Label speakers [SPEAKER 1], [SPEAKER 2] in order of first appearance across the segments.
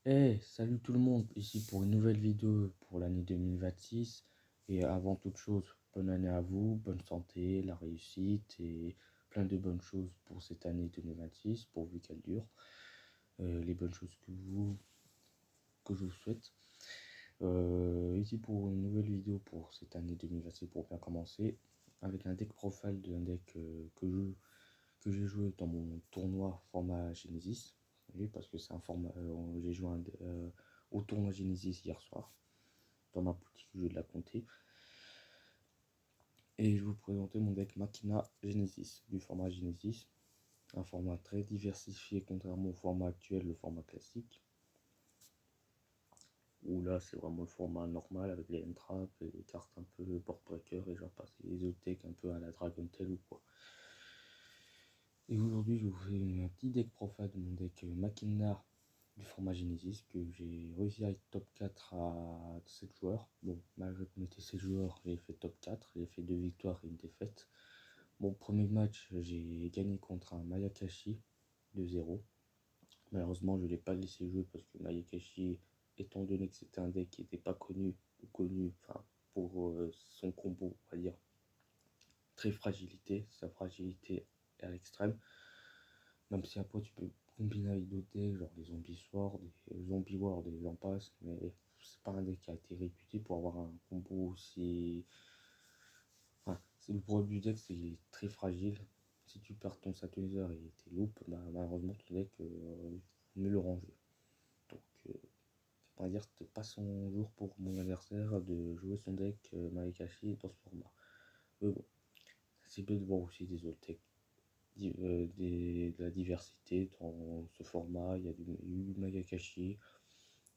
[SPEAKER 1] Hey, salut tout le monde, ici pour une nouvelle vidéo pour l'année 2026. Et avant toute chose, bonne année à vous, bonne santé, la réussite et plein de bonnes choses pour cette année 2026, pourvu qu'elle dure. Les bonnes choses que je vous souhaite. Ici pour une nouvelle vidéo pour cette année 2026 pour bien commencer, avec un deck profile d'un deck que j'ai joué dans mon tournoi format Genesis. Oui, parce que c'est un format. J'ai joué au tournoi Genesis hier soir dans ma boutique jeu de la comté. Et je vais vous présenter mon deck Machina Genesis du format Genesis. Un format très diversifié contrairement au format actuel, le format classique. Où là c'est vraiment le format normal avec les entraps et les cartes un peu board breaker et genre passer les autres decks un peu à la Dragon Tail ou quoi. Et aujourd'hui, je vous fais un petit deck profile de mon deck Machina du format Genesis que j'ai réussi à être top 4 à 7 joueurs. Bon, malgré qu'on était 7 joueurs, j'ai fait top 4, j'ai fait 2 victoires et une défaite. Mon premier match, j'ai gagné contre un Mayakashi 2-0. Malheureusement, je ne l'ai pas laissé jouer parce que Mayakashi, étant donné que c'était un deck qui n'était pas connu ou connu, enfin, pour son combo, on va dire, très fragilité, sa fragilité est à l'extrême. Même si après tu peux combiner avec d'autres decks, genre les Zombie Sword, des Zombie World et j'en passe, mais c'est pas un deck qui a été réputé pour avoir un combo aussi. Enfin, c'est le problème du deck, c'est qu'il est très fragile. Si tu perds ton Satuizer et tes loops, bah, malheureusement ton deck, il faut mieux le ranger. Donc, on va dire que c'était pas son jour pour mon adversaire de jouer son deck Maekashi dans ce format. Mais bon, c'est bien de voir aussi des autres decks de la diversité dans ce format. Il y a eu Magakashi.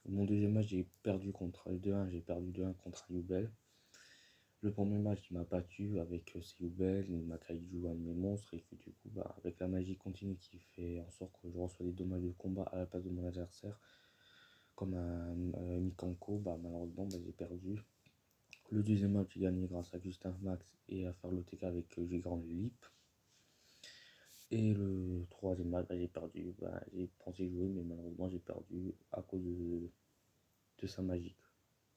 [SPEAKER 1] Mon deuxième match, j'ai perdu contre 2-1. J'ai perdu 2-1 contre Ayubel. Le premier match, il m'a battu avec Ayubel. Il m'a kaiju un de mes monstres. Et que du coup, bah, avec la magie continue qui fait en sorte que je reçois des dommages de combat à la place de mon adversaire, comme un Mikanko, bah, malheureusement, bah, j'ai perdu. Le deuxième match, j'ai gagné grâce à Gustin Max et à faire l'OTK avec Gigant Lip. Et le troisième match, bah, j'ai perdu. Bah, j'ai pensé jouer, mais malheureusement, j'ai perdu à cause de sa magie.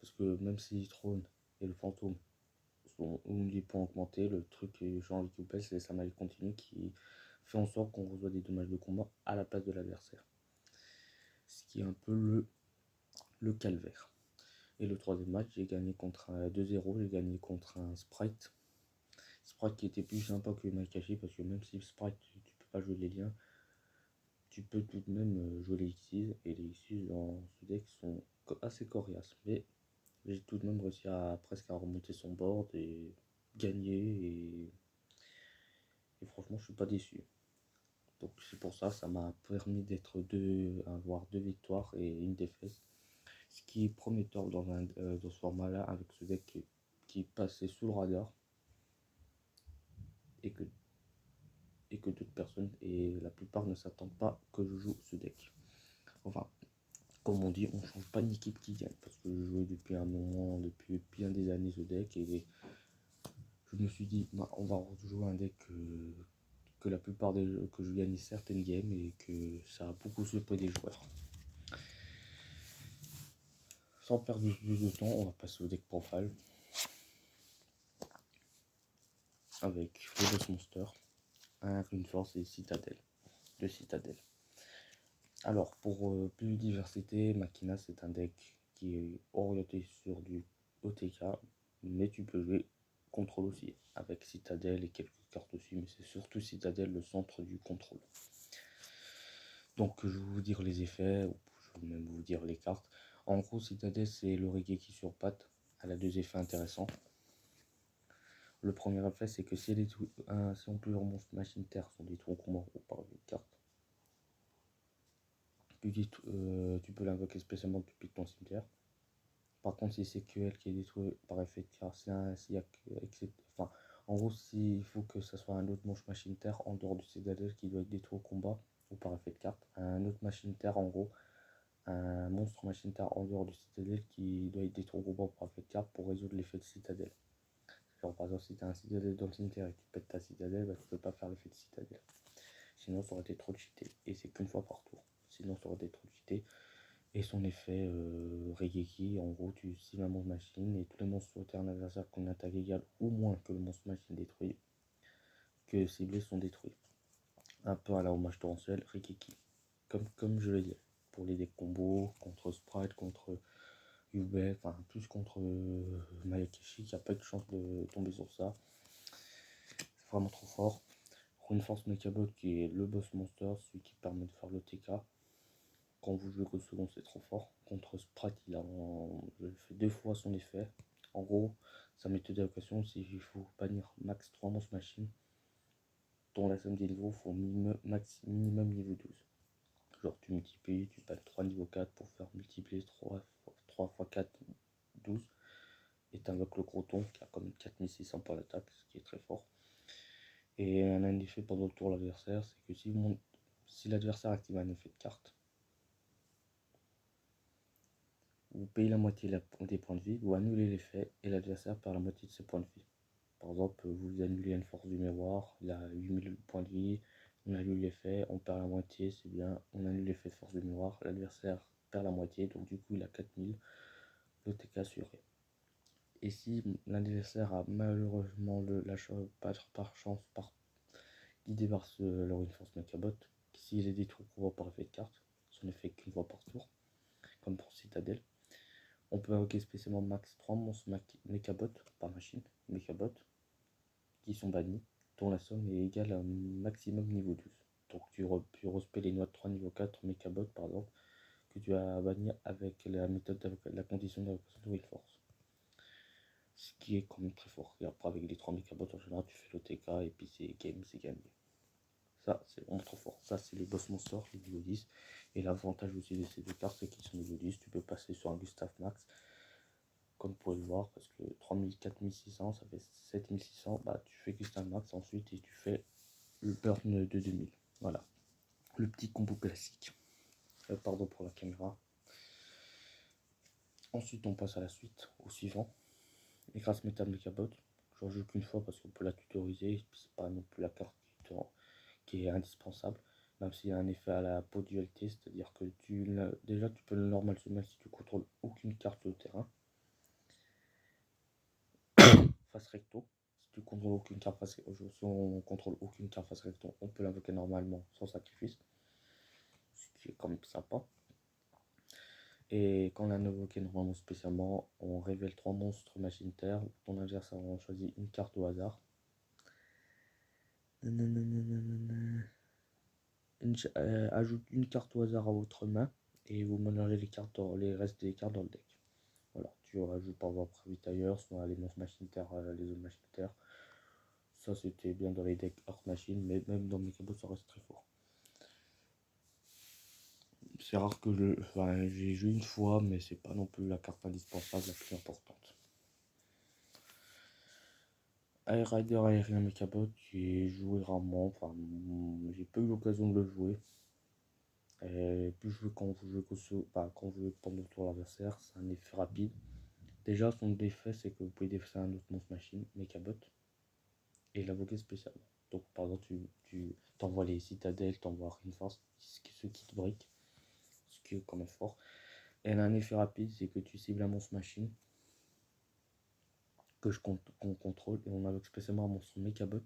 [SPEAKER 1] Parce que même si Throne et le fantôme ont des points augmentés, le truc que j'ai envie de couper, c'est sa magie continue qui fait en sorte qu'on reçoit des dommages de combat à la place de l'adversaire. Ce qui est un peu le calvaire. Et le troisième match, j'ai gagné contre un 2-0, j'ai gagné contre un Sprite. Sprite qui était plus sympa que Maikashi parce que même si Sprite, tu peux pas jouer les liens, tu peux tout de même jouer les Xyz, et les Xyz dans ce deck sont assez coriaces, mais j'ai tout de même réussi à presque à remonter son board et gagner, et franchement je suis pas déçu. Donc c'est pour ça, ça m'a permis d'être avoir deux victoires et une défaite, ce qui est prometteur dans ce format là avec ce deck qui passait sous le radar et que d'autres personnes et la plupart ne s'attendent pas que je joue ce deck. Enfin, comme on dit, on change pas d'équipe qui gagne. Parce que je jouais depuis un moment, depuis bien des années ce deck. Et je me suis dit, bah, on va jouer un deck que la plupart des jeux, que je gagne certaines games et que ça a beaucoup surpris des joueurs. Sans perdre plus de temps, on va passer au deck profile. Avec Phobos Monster, un Runeforce et Citadel. De Citadel. Alors, pour plus de diversité, Machina c'est un deck qui est orienté sur du OTK, mais tu peux jouer contrôle aussi, avec Citadel et quelques cartes aussi, mais c'est surtout Citadel le centre du contrôle. Donc je vais vous dire les effets, ou je vais même vous dire les cartes. En gros, Citadel c'est le Regeki sur patte, elle a deux effets intéressants. Le premier effet c'est que si on plusieurs monstres machine terre sont détruits au combat ou par une carte, tu peux l'invoquer spécialement depuis ton cimetière. Par contre, si c'est que elle qui est détruit par effet de carte, enfin, en gros, il faut que ça soit un autre monstre machine terre en dehors du citadelle qui doit être détruit au combat ou par effet de carte. Un autre machine terre, en gros, un monstre machine terre en dehors du citadelle qui doit être détruit au combat ou par effet de carte pour résoudre l'effet de citadelle. Genre, par exemple, si tu as un citadelle dans le cimetière et que tu pètes ta citadelle, bah, tu peux pas faire l'effet de citadelle. Sinon, ça aurait été trop cheaté. Et c'est qu'une fois par tour. Sinon, ça aurait été trop cheaté. Et son effet Regeki. En gros, tu cibles un monstre machine et tous les monstres sur terrain adversaire qu'on attaque égale ou moins que le monstre machine détruit, que ciblés sont détruits. Un peu à la hommage torrentiel, Regeki. Comme je l'ai dit, pour les decks combos, contre Sprite, contre Yubei, enfin plus contre Mayakeshi, qui a pas eu de chance de tomber sur ça. C'est vraiment trop fort. Rune-Force Mechabot, qui est le boss monster, celui qui permet de faire le TK. Quand vous jouez qu'au second, c'est trop fort. Contre Sprite, je fait 2 fois son effet. En gros, sa méthode d'évacuation, c'est qu'il faut bannir max 3 monstres machines, dont la somme des niveaux faut minimum niveau 12. Genre tu multiplies, tu bannes 3 niveau 4 pour faire multiplier 3 x 4, 12. Et tu invoques le croton qui a quand même 4600 points d'attaque, ce qui est très fort. Et un effet pendant le tour de l'adversaire, c'est que si l'adversaire active un effet de carte, vous payez la moitié des points de vie, vous annulez l'effet et l'adversaire perd la moitié de ses points de vie. Par exemple, vous annulez une force du miroir, il a 8000 points de vie, on annule l'effet, on perd la moitié, c'est bien, on annule l'effet de force du miroir, l'adversaire perd la moitié, donc du coup il a 4000, le TK assuré. Et si l'adversaire a malheureusement par chance, guidé par leur Rune-Force Mechabot, s'il est détruit par effet de carte, son effet qu'une fois par tour, comme pour Citadel, on peut invoquer spécialement max 3 monstres Mechabot par machine, Mechabot, qui sont bannis, dont la somme est égale à un maximum niveau 12. Donc tu respectes les noix de 3 niveau 4 Mechabot par exemple, que tu as banni avec la méthode la condition d'invocation de Rune-Force. Ce qui est quand même très fort. Et après avec les 3 Mechabot en général, tu fais le TK et puis c'est game, c'est gagné. Ça, c'est vraiment trop fort. Ça, c'est les boss monsters, les niveau 10. Et l'avantage aussi de ces deux cartes, c'est qu'ils sont niveau 10. Tu peux passer sur un Gustav Max, comme vous pouvez le voir, parce que 3000, 4600, ça fait 7600. Bah, tu fais Gustav Max ensuite et tu fais le burn de 2000. Voilà. Le petit combo classique. Pardon pour la caméra. Ensuite, on passe à la suite, au suivant. Écrase Metal Mechabot. J'en joue qu'une fois parce qu'on peut la tutoriser. C'est pas non plus la carte qui est indispensable, même s'il y a un effet à la peau dualité, c'est-à-dire que déjà tu peux le normal se mettre si tu contrôles aucune carte sur le terrain. Face recto, si tu contrôles aucune carte face recto, si on contrôle aucune carte face recto, on peut l'invoquer normalement sans sacrifice, ce qui est quand même sympa. Et quand on l'a invoqué normalement spécialement, on révèle 3 monstres machine terre, ton adversaire en choisit une carte au hasard. Ajoute une carte au hasard à votre main et vous mélangez les restes des cartes dans le deck. Voilà, tu rajoutes par exemple Ravitailleurs, soit les monstres machine terre, les autres machine terre. Ça c'était bien dans les decks Earth Machine, mais même dans mes cabots ça reste très fort. C'est rare que j'ai joué une fois, mais c'est pas non plus la carte indispensable la plus importante. Air Rider aérien Mechabot, j'ai joué rarement, enfin j'ai pas eu l'occasion de le jouer. Et plus je veux quand vous jouez quand vous jouez pendant le tour de l'adversaire, c'est un effet rapide. Déjà son effet c'est que vous pouvez défaire un autre monstre machine, Mechabot, et l'invoquer spécialement. Donc par exemple tu t'envoies les citadelles, t'envoies Reinforce, ceux qui te briquent, ce qui est quand même fort. Et elle a un effet rapide, c'est que tu cibles un monstre machine qu'on contrôle et on invoque spécialement un monstre Mechabot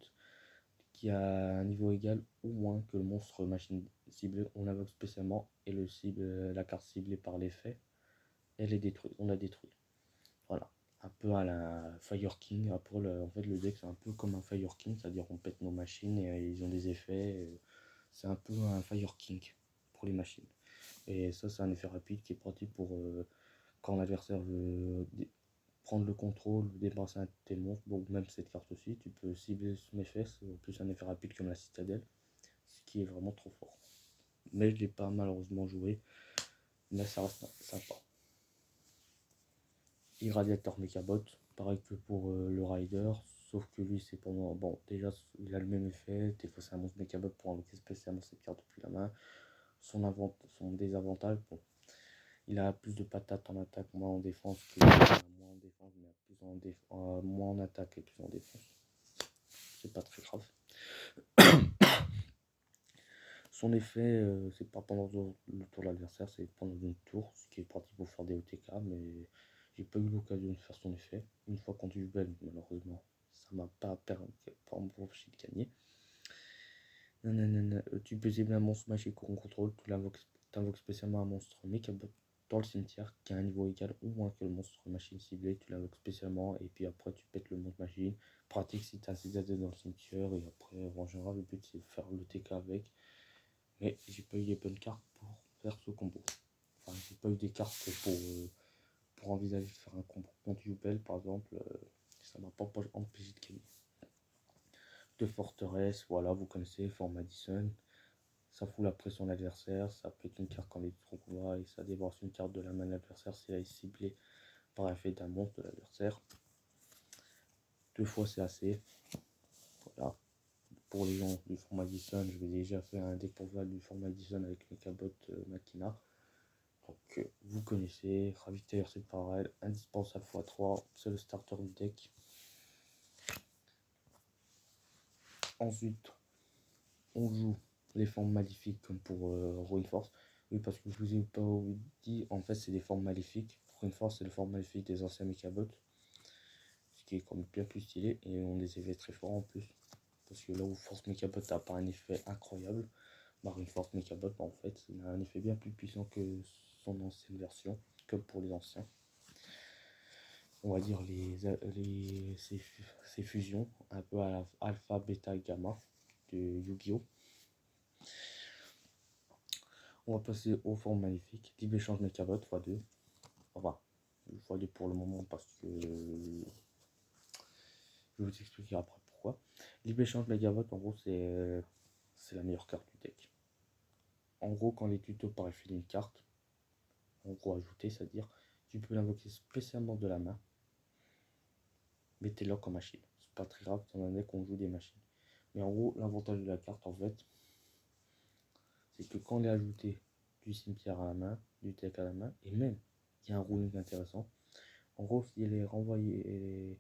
[SPEAKER 1] qui a un niveau égal ou moins que le monstre machine ciblé. On invoque spécialement et la carte ciblée par l'effet, elle est détruite, on la détruit. Voilà, un peu à la Fire King. Après, en fait, le deck c'est un peu comme un Fire King, c'est-à-dire qu'on pète nos machines et ils ont des effets. C'est un peu un Fire King pour les machines. Et ça, c'est un effet rapide qui est pratique pour quand l'adversaire veut prendre le contrôle ou dépenser un tel monstre. Donc, même cette carte aussi, tu peux cibler mes fesses, plus un effet rapide comme la citadelle, ce qui est vraiment trop fort. Mais je l'ai pas malheureusement joué, mais ça reste sympa. Irradiateur Mechabot, pareil que pour le Rider, sauf que lui c'est pendant. Bon, déjà il a le même effet, des fois c'est un monstre Mechabot pour invoquer spécialement cette carte depuis la main. Son désavantage, bon, il a plus de patates en attaque, moins en défense, moins en défense, mais moins en attaque et plus en défense. C'est pas très grave. Son effet, c'est pas pendant le tour de l'adversaire, c'est pendant une tour, ce qui est pratique pour faire des OTK, mais j'ai pas eu l'occasion de faire son effet. Une fois contre Jubel, malheureusement, ça m'a pas empêché de gagner. Nanana, tu peux cibler un monstre magique ou en contrôle, tu invoques spécialement un monstre Mechabot dans le cimetière qui a un niveau égal ou moins que le monstre machine ciblé, tu l'invoques spécialement et puis après tu pètes le monstre machine. Pratique si tu as un citadelle dans le cimetière et après en général le but c'est de faire le TK avec. Mais j'ai pas eu les bonnes cartes pour faire ce combo. Enfin, j'ai pas eu des cartes pour envisager de faire un combo. Contre Yubel par exemple, ça m'a pas empêché de gagner. De forteresse, voilà, vous connaissez, Fort Madison. Ça fout la pression de l'adversaire, ça pète une carte quand il est trop combat et ça débarrasse une carte de la main de l'adversaire si elle est ciblée par effet d'un monstre de l'adversaire. 2 fois c'est assez. Voilà. Pour les gens du Fort Madison, je vais déjà faire un deck pour du Fort Madison avec Mechabot Machina. Donc vous connaissez, Ravitaire c'est pareil, indispensable x3, c'est le starter du deck. Ensuite, on joue les formes maléfiques comme pour Ruin Force. Oui, parce que je vous ai pas dit, en fait, c'est des formes maléfiques. Ruin Force, c'est les formes maléfiques des anciens Mechabot, ce qui est quand même bien plus stylé et on des effets très forts en plus. Parce que là où Force Mechabot n'a pas un effet incroyable, Ruin Force Mechabot, en fait, il a un effet bien plus puissant que son ancienne version, que pour les anciens. On va dire ces fusions, un peu à la alpha, bêta, gamma de Yu-Gi-Oh! On va passer aux formes magnifiques. Type échange Mechabot x2. Enfin, x2 pour le moment parce que je vais vous expliquer après pourquoi. Libre échange Mechabot, en gros, c'est la meilleure carte du deck. En gros, quand les tutos par effet d'une carte, en gros ajouter, c'est-à-dire tu peux l'invoquer spécialement de la main, mettez-le en machine. C'est pas très grave dans un deck on joue des machines. Mais en gros, l'avantage de la carte, en fait, c'est que quand elle est ajoutée du cimetière à la main, du deck à la main, et même, il y a un ruling intéressant. En gros, si elle est renvoyée,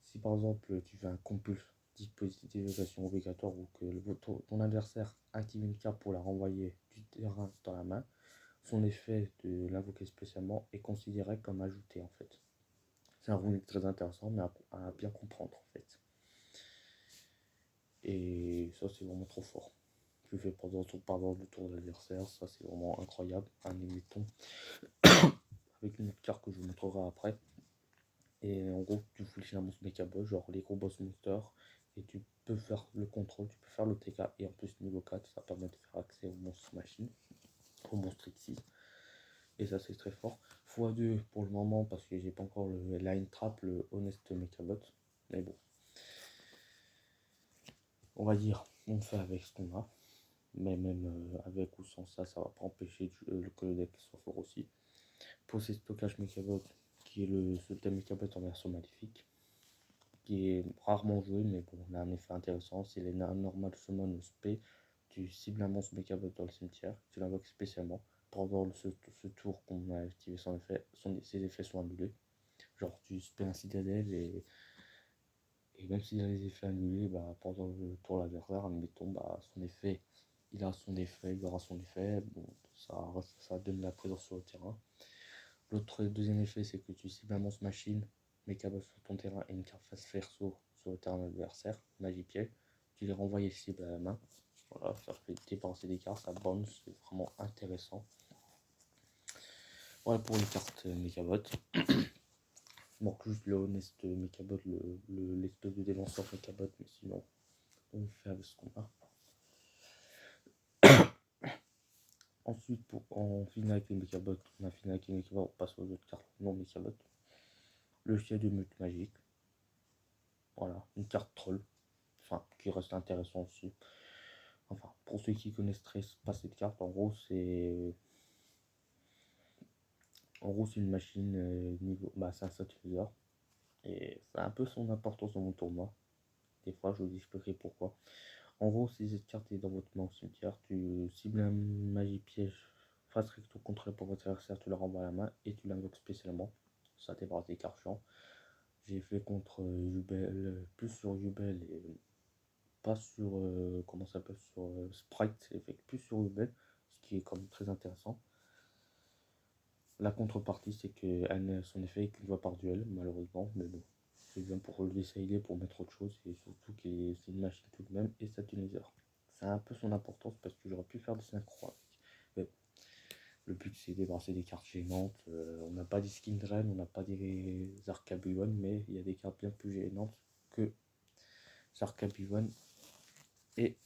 [SPEAKER 1] si par exemple tu fais un compulse, dispositif d'évocation obligatoire, ou que ton adversaire active une carte pour la renvoyer du terrain dans la main, son effet de l'invoquer spécialement est considéré comme ajouté en fait. C'est un ruling très intéressant, mais à bien comprendre en fait. Et ça, c'est vraiment trop fort. Tu fais pendant le tour de l'adversaire, ça c'est vraiment incroyable. Un émetton avec une autre carte que je vous montrerai après. Et en gros, tu full un monstre Mechabot, genre les gros boss monsters, et tu peux faire le contrôle, tu peux faire le TK, et en plus niveau 4, ça permet de faire accès aux monstres machine, aux monstres Xyz. Et ça c'est très fort. x2 pour le moment, parce que j'ai pas encore le line trap, le honest Mechabot. Mais bon. On va dire, on fait avec ce qu'on a. Mais même avec ou sans ça, ça va pas empêcher que le deck soit fort aussi. Pour ces stockages Mechabot, qui est le seul Mechabot en version maléfique, qui est rarement joué, mais bon, on a un effet intéressant. C'est les normal summon spé. Tu cibles un monstre Mechabot dans le cimetière, tu l'invoques spécialement. Pendant ce tour qu'on a activé son effet, ses effets sont annulés. Genre, tu spé un citadelle et même s'il a les effets annulés, bah, pendant le tour de l'adversaire, admettons, bah, son effet, il a son effet, il aura son effet. Bon, ça donne la présence sur le terrain. L'autre deuxième effet, c'est que tu cibles un monstre machine, Mechabot sur ton terrain et une carte face verso sur le terrain adversaire, magie piège. Tu les renvoies les cibles à la main. Voilà, ça fait dépenser des cartes, ça bounce, c'est vraiment intéressant. Voilà pour les cartes Mechabot. Il manque juste le honest Mechabot, l'espèce de délanceur Mechabot, mais sinon, on fait avec ce qu'on a. Ensuite, en finir avec les Mechabot, on a fini avec les Mechabot, on passe aux autres cartes non Mechabot. Le chien de meute magique. Voilà, une carte troll. Enfin, qui reste intéressant aussi. Enfin, pour ceux qui connaissent pas cette carte, en gros, c'est une machine niveau. Bah, c'est un set-user. Et ça a un peu son importance dans mon tournoi. Des fois, je vous expliquerai pourquoi. En gros, si cette carte est dans votre main au cimetière, tu cibles un magie piège face recto contre pour votre adversaire, tu la renvoies à la main et tu l'invoques spécialement. Ça débarrasse des cartes chiants. J'ai fait contre Jubel, plus sur Jubel pas sur, comment ça s'appelle, sur Sprite, c'est effectué plus sur Ubel, ce qui est quand même très intéressant. La contrepartie, c'est que son effet est qu'une voix par duel, malheureusement, mais bon, c'est bien pour l'essayer, pour mettre autre chose, et surtout que c'est une machine tout de même, et c'est une laser. Ça a un peu son importance parce que j'aurais pu faire des synchros avec. Mais bon, le but c'est de débarrasser des cartes gênantes. On n'a pas des skins Ren, on n'a pas des Arcabuon, mais il y a des cartes bien plus gênantes que Arcabuon et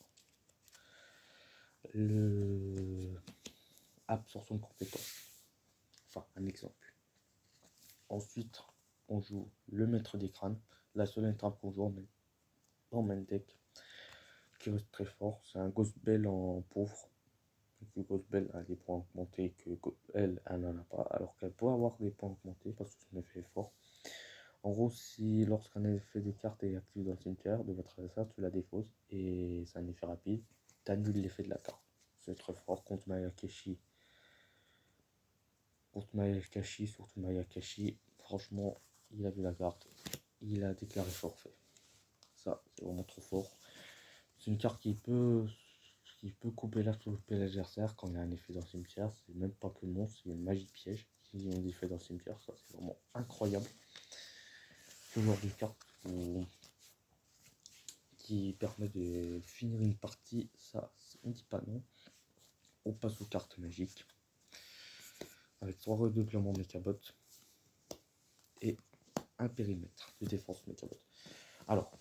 [SPEAKER 1] le absorption de compétences. Enfin, un exemple. Ensuite, on joue le maître des crânes. La seule entrave qu'on joue en main deck qui reste très fort, c'est un Ghost Bell en pauvre. Que Ghost Bell a des points augmentés que elle n'en a pas, alors qu'elle peut avoir des points augmentés parce que son effet est fort. En gros, si lorsqu'un effet de carte est actif dans le cimetière de votre adversaire, tu la défausses et c'est un effet rapide, tu annules l'effet de la carte. C'est très fort contre Mayakashi. Contre Mayakashi, surtout Mayakashi, franchement, il a vu la carte, il a déclaré forfait. Ça, c'est vraiment trop fort. C'est une carte qui peut couper l'adversaire quand il y a un effet dans le cimetière. C'est même pas que le monstre, c'est une magie piège. S'ils ont des effets dans le cimetière, ça c'est vraiment incroyable. Ce genre de carte qui permet de finir une partie, ça on dit pas non. On passe aux cartes magiques avec 3 redoublements Mechabot et un périmètre de défense Mechabot. Alors,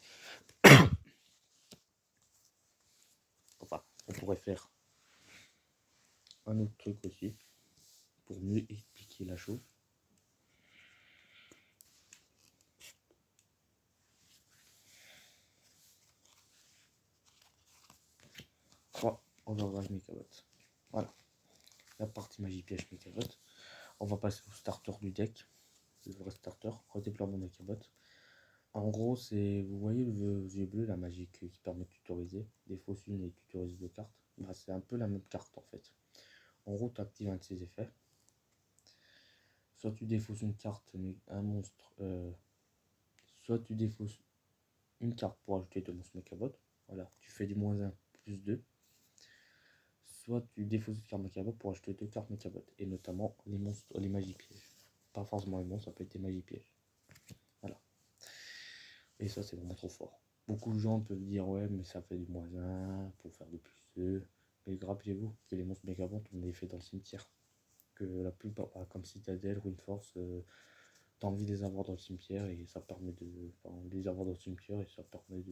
[SPEAKER 1] enfin, on pourrait faire un autre truc aussi pour mieux expliquer la chose. Overdrive Mechabot. Voilà, la partie magie piège Mechabot. On va passer au starter du deck, le vrai starter, redéploiement Mechabot. En gros, c'est, vous voyez le vieux bleu, la magie qui permet de tutoriser, des fausses unes et tutoriser de cartes. Bah, c'est un peu la même carte en fait. En gros, tu actives un de ses effets. Soit tu défausses une carte, mais un monstre. Soit tu défausses une carte pour ajouter 2 monstres Mechabot. Voilà, tu fais du -1 plus 2. Soit tu défausses une carte Mechabot pour ajouter 2 cartes Mechabot. Et notamment les monstres, les magies pièges. Pas forcément les monstres, ça peut être des magies pièges. Voilà. Et ça, c'est vraiment trop fort. Beaucoup de gens peuvent dire, ouais, mais ça fait du -1 pour faire du +2. Mais rappelez-vous que les monstres Mechabot ont des effets dans le cimetière. Que la plupart, comme Citadel, Runeforce, t'as envie de les avoir dans le cimetière et ça permet de. Enfin, les avoir dans le cimetière et ça permet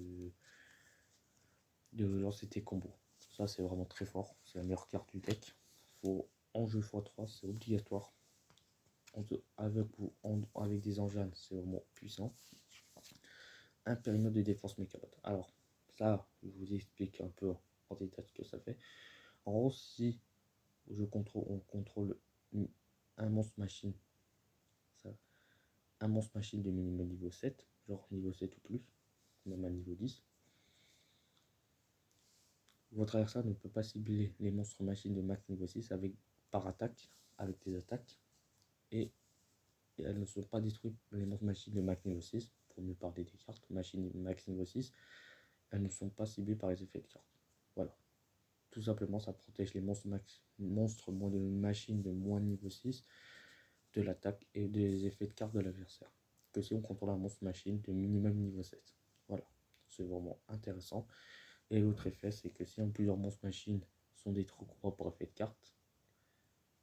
[SPEAKER 1] de lancer tes combos. Ça, c'est vraiment très fort. C'est la meilleure carte du deck. Faut en jeu x3, c'est obligatoire. Avec des engins, c'est vraiment puissant. Un périmètre de défense Mechabot. Alors, ça, je vous explique un peu en détail ce que ça fait. En gros, si on contrôle un monstre machine, ça, un monstre machine de minimum niveau 7, genre niveau 7 ou plus, même à niveau 10, votre adversaire ne peut pas cibler les monstres machines de max niveau 6 par attaque, avec des attaques, et elles ne sont pas détruites, les monstres machines de max niveau 6, pour mieux parler des cartes, machines max niveau 6, elles ne sont pas ciblées par les effets de cartes. Voilà. Tout simplement, ça protège les monstres moins de machines de moins niveau 6 de l'attaque et des effets de cartes de l'adversaire. Que si on contrôle un monstre machine de minimum niveau 7. Voilà. C'est vraiment intéressant. Et l'autre effet, c'est que si plusieurs monstres machines sont des trous croix pour effet de carte,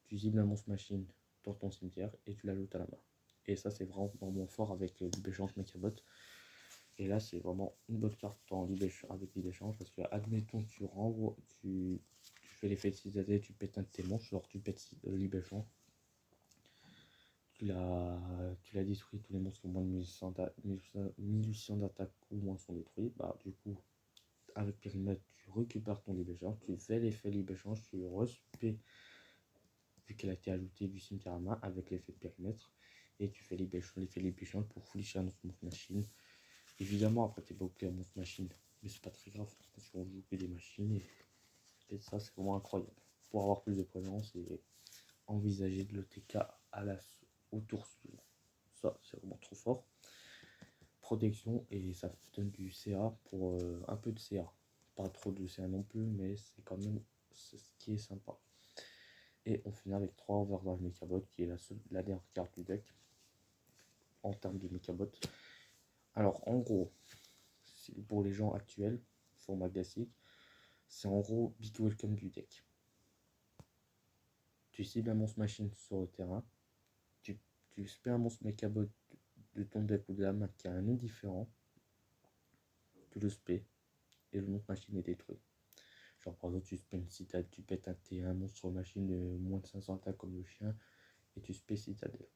[SPEAKER 1] tu cibles un monstre machine dans ton cimetière et tu l'ajoutes à la main. Et ça, c'est vraiment fort avec Libre-Échange Mechabot. Et là, c'est vraiment une bonne carte avec Libre-Échange parce que, admettons, tu renvoies, tu fais l'effet de citadelle, tu pètes un de tes monstres, genre tu pètes Libre-Échange. Tu l'as détruit, tous les monstres qui ont moins de 1800 d'attaque ou moins sont détruits. Bah, du coup, avec périmètre, tu récupères ton libre-échange, tu fais l'effet libre-échange, tu respectes vu qu'elle a été ajoutée du cimetière à main avec l'effet de périmètre, et tu fais l'effet libre-échange pour foulisher un autre monstre machine. Évidemment, après, t'es pas obligé à monstre machine, mais c'est pas très grave parce qu'on joue que des machines, et ça, c'est vraiment incroyable. Pour avoir plus de présence et envisager de l'OTK au tour suivant. Ça, c'est vraiment trop fort. protection et ça donne du CA pour un peu de CA. Pas trop de CA non plus, mais c'est quand même ce qui est sympa. Et on finit avec 3 Overdrive Mechabot, qui est la dernière carte du deck en termes de Mechabot. Alors en gros, pour les gens actuels, format classique, c'est en gros Big Welcome du deck. Tu cibles un monstre machine sur le terrain, tu spams un monstre Mechabot de ton deck ou de la main qui a un nom différent, tu le spams et le monstre machine est détruit. Genre par exemple tu spams une citadelle, tu pètes un monstre machine de moins de 500 attaques comme le chien et tu spams citadelle.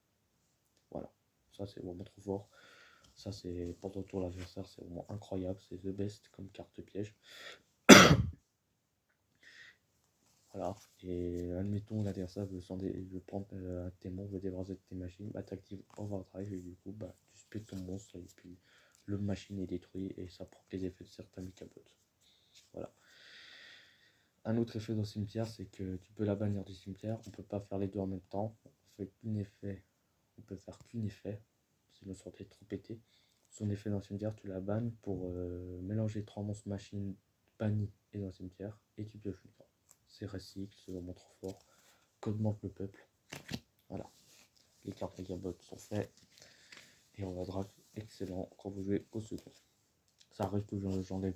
[SPEAKER 1] Voilà, ça c'est vraiment trop fort. Ça c'est pour ton tour l'adversaire, c'est vraiment incroyable, c'est the best comme carte piège. Voilà, et admettons l'adversaire veut prendre un témoin, veut débrasser tes machines, bah t'actives Overdrive et du coup bah tu spams ton monstre et puis le machine est détruit et ça prend les effets de certains Mechabots. Voilà. Un autre effet dans le cimetière, c'est que tu peux la bannir du cimetière, on peut pas faire les deux en même temps, on peut faire qu'un effet, sinon ça aurait trop pété. Son effet dans le cimetière, tu la bannes pour mélanger 3 monstres machines bannis et dans le cimetière et tu peux fuir. C'est recycle, c'est vraiment trop fort. Code manque le peuple. Voilà. Les cartes Megabot sont faites. Et on va draft excellent quand vous jouez au second. Ça arrive que j'enlève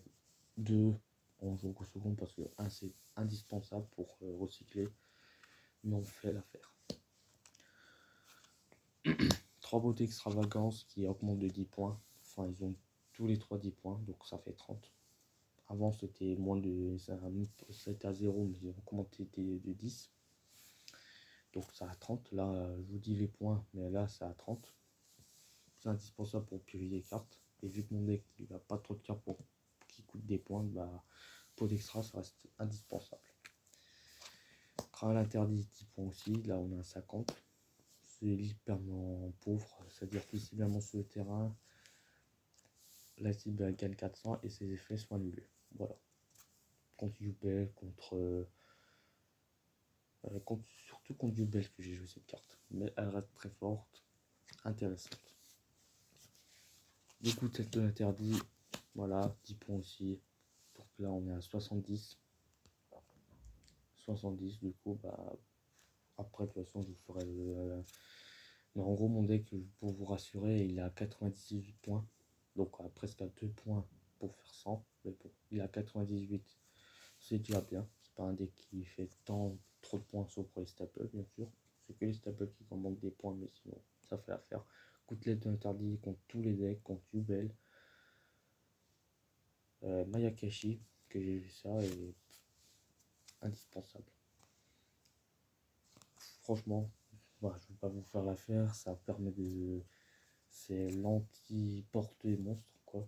[SPEAKER 1] 2 en jouant au second parce que 1 c'est indispensable pour recycler. Mais on fait l'affaire. 3 beautés extravagances qui augmentent de 10 points. Enfin, ils ont tous les 3 10 points, donc ça fait 30. Avant, c'était moins de. C'était à 0, mais ils ont augmenté de 10. Donc ça a 30. Là, je vous dis les points, mais là, ça a 30. C'est indispensable pour purifier les cartes. Et vu que mon deck, il n'a pas trop de cartes qui coûtent des points, bah, pot d'extra, ça reste indispensable. Crâne interdit 10 points aussi. Là, on a 50. C'est hyperment pauvre, c'est-à-dire que cible un monstre sur le terrain, la cible gagne 400 et ses effets sont annulés. Voilà. Contre Yubel, surtout contre Yubel que j'ai joué cette carte. Mais elle reste très forte, intéressante. Du coup, tête de l'interdit, voilà, 10 points aussi. Donc là, on est à 70. 70, du coup, bah, après, de toute façon, je vous ferai mais en gros, mon deck, pour vous rassurer, il a 98 points. Donc, presque à 2 points pour faire 100. Mais bon, il a 98. C'est déjà bien. C'est pas un deck qui fait trop de points, sauf pour les staples, bien sûr. C'est que les staples qui commandent des points, mais sinon, ça fait l'affaire. Gouttelette interdit contre tous les decks, contre Yubel. Mayakashi, que j'ai vu ça, est indispensable. Franchement, voilà, je ne vais pas vous faire l'affaire, ça permet de. C'est l'anti-porte des monstres, quoi.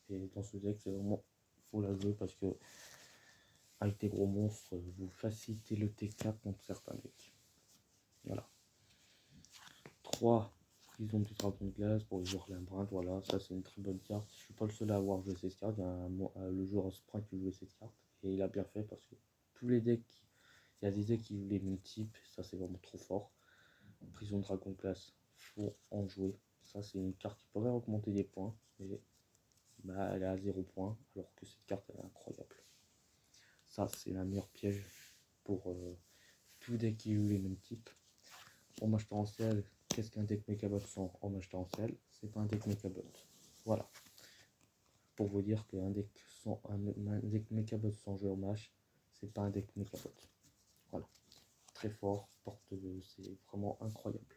[SPEAKER 1] Et dans ce deck, c'est vraiment. Faut la jouer parce que avec des gros monstres, vous facilitez le T4 contre certains decks. Voilà. 3 Prison du dragon de glace pour les joueurs Limbrand, voilà, ça c'est une très bonne carte. Je suis pas le seul à avoir joué cette carte, il y a le joueur Sprint qui jouait cette carte. Et il a bien fait parce que tous les decks, il y a des decks qui jouent les mêmes types, ça c'est vraiment trop fort. Prison dragon glace, faut en jouer. Ça c'est une carte qui pourrait augmenter des points, mais bah, elle est à 0 points, alors que cette carte elle est incroyable. Ça c'est la meilleure piège pour tout deck qui joue les mêmes types. Hommage torrentiel, qu'est-ce qu'un deck Mechabot sans hommage torrentiel? C'est pas un deck Mechabot. Voilà. Pour vous dire qu'un deck deck Mechabot sans jeu hommage, c'est pas un deck Mechabot. Voilà. Très fort, c'est vraiment incroyable.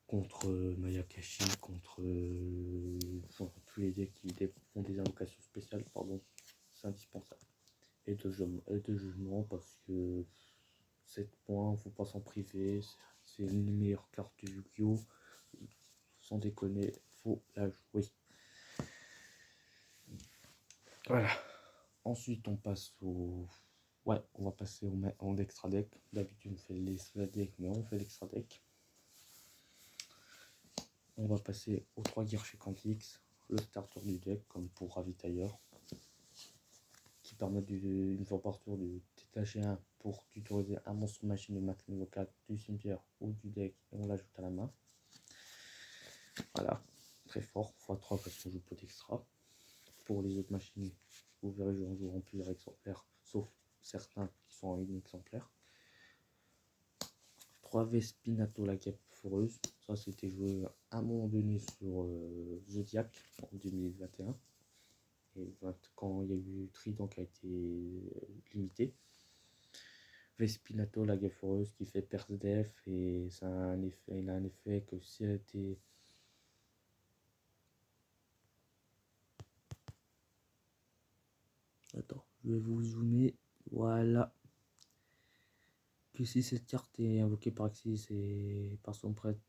[SPEAKER 1] Contre Mayakashi, contre tous les decks qui font des invocations spéciales, pardon, c'est indispensable. Et de jugement parce que 7 points, faut pas s'en priver, c'est une meilleure carte du Yu-Gi-Oh! Sans déconner, faut la jouer. Voilà. Ensuite, on passe au. Ouais, on va passer en extra deck. D'habitude, on fait l'extra deck, mais on fait l'extra deck. On va passer aux 3 Guerriers Quantix, le starter du deck, comme pour Ravitailleur, qui permet une fois par tour de détacher un pour tutoriser un monstre machine de max niveau 4 du cimetière ou du deck et on l'ajoute à la main. Voilà, très fort, x3 parce qu'on joue peu d'extra. Pour les autres machines, vous verrez, je en joue en plusieurs exemplaires, sauf certains qui sont en une exemplaire. 3V Spinato la guêpe foreuse, ça c'était joué à un moment donné sur Zodiac en 2021. Et quand il y a eu Trident qui a été limité. Vespinato, la guêpe foreuse qui fait perce def et ça a un effet, il a un effet que si elle était attends, je vais vous zoomer, voilà, que si cette carte est invoquée par Axis et par son prêtre,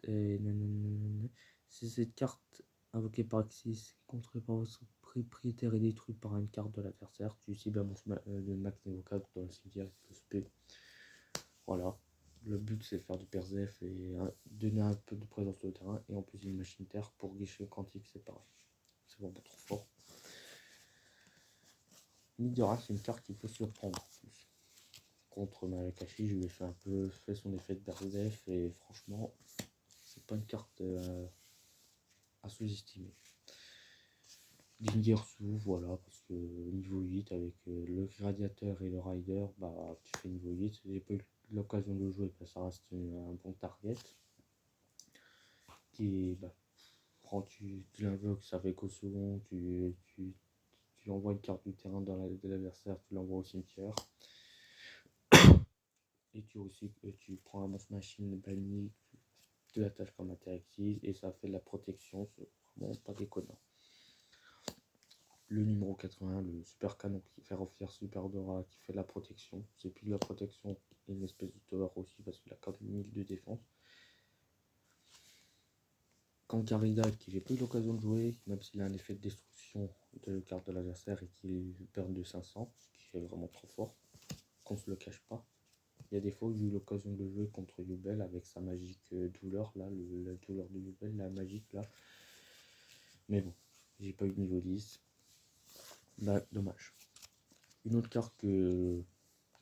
[SPEAKER 1] si cette carte invoquée par Axis, contrée par votre propriétaire et détruite par une carte de l'adversaire, tu cibles un monstre de max niveau 4 dans le cimetière qui peut spé. Voilà. Le but c'est de faire du persef et donner un peu de présence sur le terrain et en plus une machine terre pour guichet quantique, c'est pareil. C'est vraiment trop fort. Midora, c'est une carte qui peut surprendre en plus. Contre Malakashi, je lui ai fait un peu fait son effet de persef et franchement, c'est pas une carte à sous-estimer. Gingersu, voilà, parce que niveau 8 avec le gladiateur et le rider, bah tu fais niveau 8. J'ai pas eu l'occasion de jouer, bah, ça reste un bon target. Qui est, bah, quand tu l'invoques, ça fait qu'au second, tu envoies une carte du terrain de l'adversaire, tu l'envoies au cimetière. Et tu prends un monstre machine banni, tu l'attaches comme interactive et ça fait de la protection, c'est vraiment pas déconnant. Le numéro 80, le super canon qui fait refaire Super Dora, qui fait de la protection. C'est plus de la protection et une espèce de tower aussi parce qu'il a 4000 de défense. Kangarida, qui j'ai pas eu l'occasion de jouer, même s'il a un effet de destruction de carte de l'adversaire et qu'il perd de 500, ce qui est vraiment trop fort, qu'on se le cache pas. Il y a des fois où j'ai eu l'occasion de jouer contre Yubel avec sa magique douleur, là, la douleur de Yubel, la magique là. Mais bon, j'ai pas eu de niveau 10. Bah, dommage. Une autre carte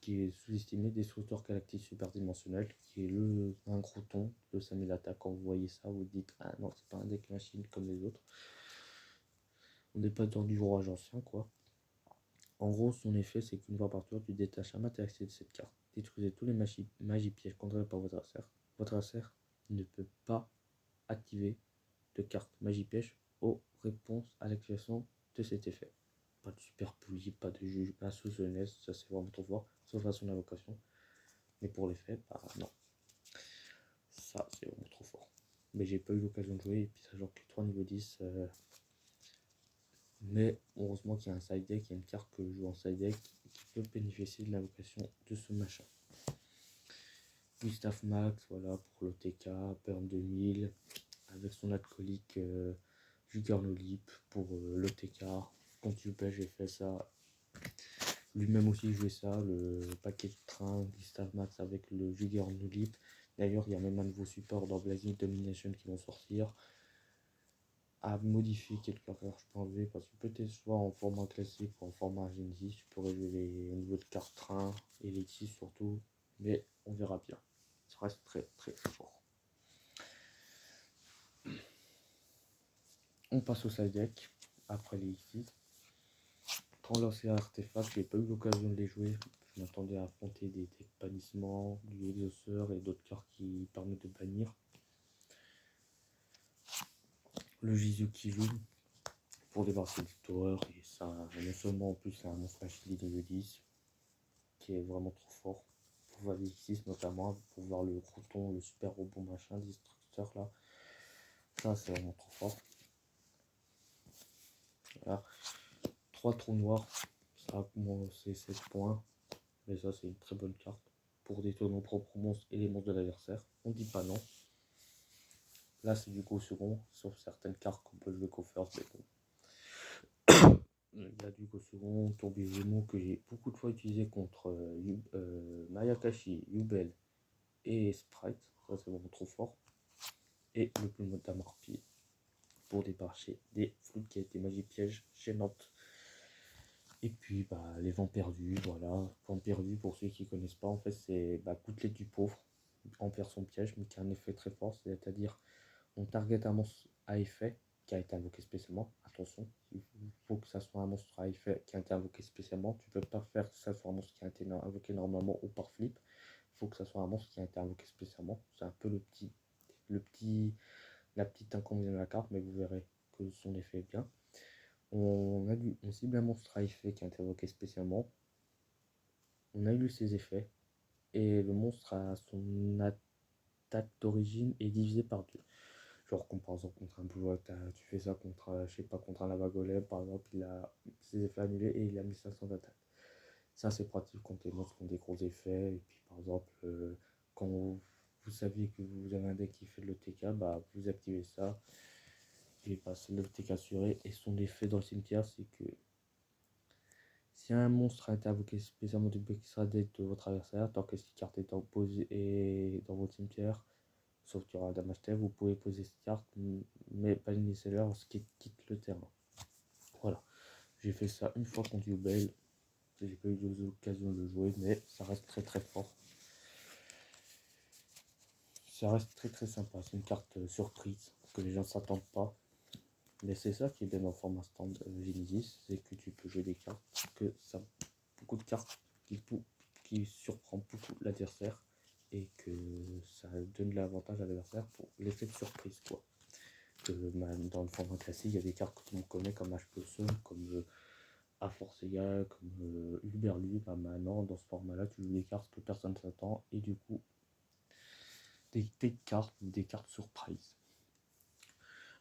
[SPEAKER 1] qui est sous-estimée, Destructeur Galactique Superdimensionnel, qui est un croton de 5000 attaques. Quand vous voyez ça, vous dites ah non, c'est pas un deck machine comme les autres. On n'est pas dans du rouage ancien, quoi. En gros, son effet, c'est qu'une fois par tour, tu détaches un matériel de cette carte. Détruisez tous les magies pièges contrôlés par votre adversaire. Votre adversaire ne peut pas activer de carte magie piège aux réponses à l'activation de cet effet. Pas de super poulie, pas de juge, pas sous jeunesse, ça c'est vraiment trop fort, sauf à son invocation. Mais pour l'effet, bah non. Ça c'est vraiment trop fort. Mais j'ai pas eu l'occasion de jouer, et puis ça joue que 3 niveau 10. Mais heureusement qu'il y a un side deck, il y a une carte que je joue en side deck qui peut bénéficier de l'invocation de ce machin. Gustave Max, voilà, pour l'OTK, Burn 2000, avec son alcoolique Juggernaut pour l'OTK. Quand tu pêches, j'ai fait ça. Lui-même aussi jouait ça, le paquet de train Gustave Max avec le Juggernaut. D'ailleurs, il y a même un nouveau support dans Blazing Domination qui vont sortir. À modifier quelques affaires, je peux enlever parce que peut-être soit en format classique ou en format Genesis, tu pourrais jouer au niveau de carte train et les surtout, mais on verra bien. Ça reste très très fort. On passe au side deck après les X6. Quand lancé à artefact, j'ai pas eu l'occasion de les jouer. Je m'attendais à affronter des decks bannissement, du exhausteur et d'autres cartes qui permettent de bannir. Le Jizuki Loom pour débarrasser du tower et ça, non seulement en plus c'est un monstre machine niveau 10 qui est vraiment trop fort pour voir les X6 notamment, pour voir le crouton, le super robot machin, destructeur là. Ça c'est vraiment trop fort. Voilà. 3 trous noirs, ça c'est 7 points. Mais ça c'est une très bonne carte pour détruire nos propres monstres et les monstres de l'adversaire. On dit pas non. Là c'est du go second, sauf certaines cartes qu'on peut jouer qu'au first. Il y a du go second, tourbillon que j'ai beaucoup de fois utilisé contre Mayakashi, Yubel et Sprite. Ça c'est vraiment trop fort. Et le plumeau d'Amarpi pour débarrasser des flûtes qui a été magie piège gênante. Et puis bah, les vents perdus, voilà. Vents perdus, pour ceux qui ne connaissent pas, en fait c'est gouttelette du pauvre, en perd son piège, mais qui a un effet très fort, c'est-à-dire on target un monstre à effet, qui a été invoqué spécialement. Attention, il faut que ça soit un monstre à effet qui a été invoqué spécialement. Tu peux pas faire que ça soit un monstre qui a été invoqué normalement ou par flip. Il faut que ça soit un monstre qui a été invoqué spécialement. C'est un peu la petite inconvénient de la carte, mais vous verrez que son effet est bien. On cible un monstre à effet qui a été invoqué spécialement. On a eu ses effets. Et le monstre a son attaque d'origine est divisé par deux. Genre, par exemple, contre un Blue, tu fais ça contre, je sais pas, contre un Lava Golem, par exemple, il a ses effets annulés et il a mis 500 d'attaque. Ça, c'est pratique contre les monstres qui ont des gros effets. Et puis, par exemple, quand vous savez que vous avez un deck qui fait le TK, bah, vous activez ça. Et bah, c'est le TK assuré. Et son effet dans le cimetière, c'est que si un monstre a été invoqué spécialement du extra deck de votre adversaire, tant que cette carte est posée et dans votre cimetière, sauf qu'il y aura un damage terre, vous pouvez poser cette carte, mais pas nécessaire lorsqu'il quitte le terrain. Voilà, j'ai fait ça une fois contre Yubel. J'ai pas eu l'occasion de jouer, mais ça reste très très fort. Ça reste très très sympa. C'est une carte surprise que les gens ne s'attendent pas. Mais c'est ça qui est bien dans le format stand Genesis, c'est que tu peux jouer des cartes, que ça beaucoup de cartes qui surprend beaucoup l'adversaire et que ça donne l'avantage à l'adversaire pour l'effet de surprise quoi. Que dans le format classique, il y a des cartes que tout le monde connaît comme HPSE, comme Aforcega, comme Uberlu. Bah maintenant, dans ce format-là, tu joues des cartes que personne ne s'attend et du coup, des cartes surprise.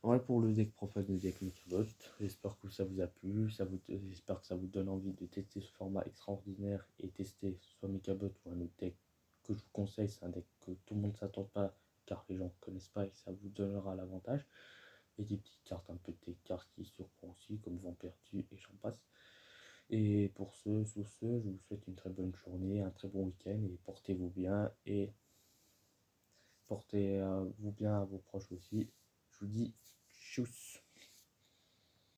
[SPEAKER 1] Voilà pour le deck profile du deck Mechabot. J'espère que ça vous a plu. J'espère que ça vous donne envie de tester ce format extraordinaire et tester soit Mechabot ou un autre deck que je vous conseille. C'est un deck que tout le monde ne s'attend pas car les gens ne connaissent pas et ça vous donnera l'avantage. Et des petites cartes, un peu des cartes qui surprennent aussi, comme Vent Perdu et j'en passe. Et pour sous ce, je vous souhaite une très bonne journée, un très bon week-end et portez-vous bien et portez-vous bien à vos proches aussi. Je vous dis tchuss.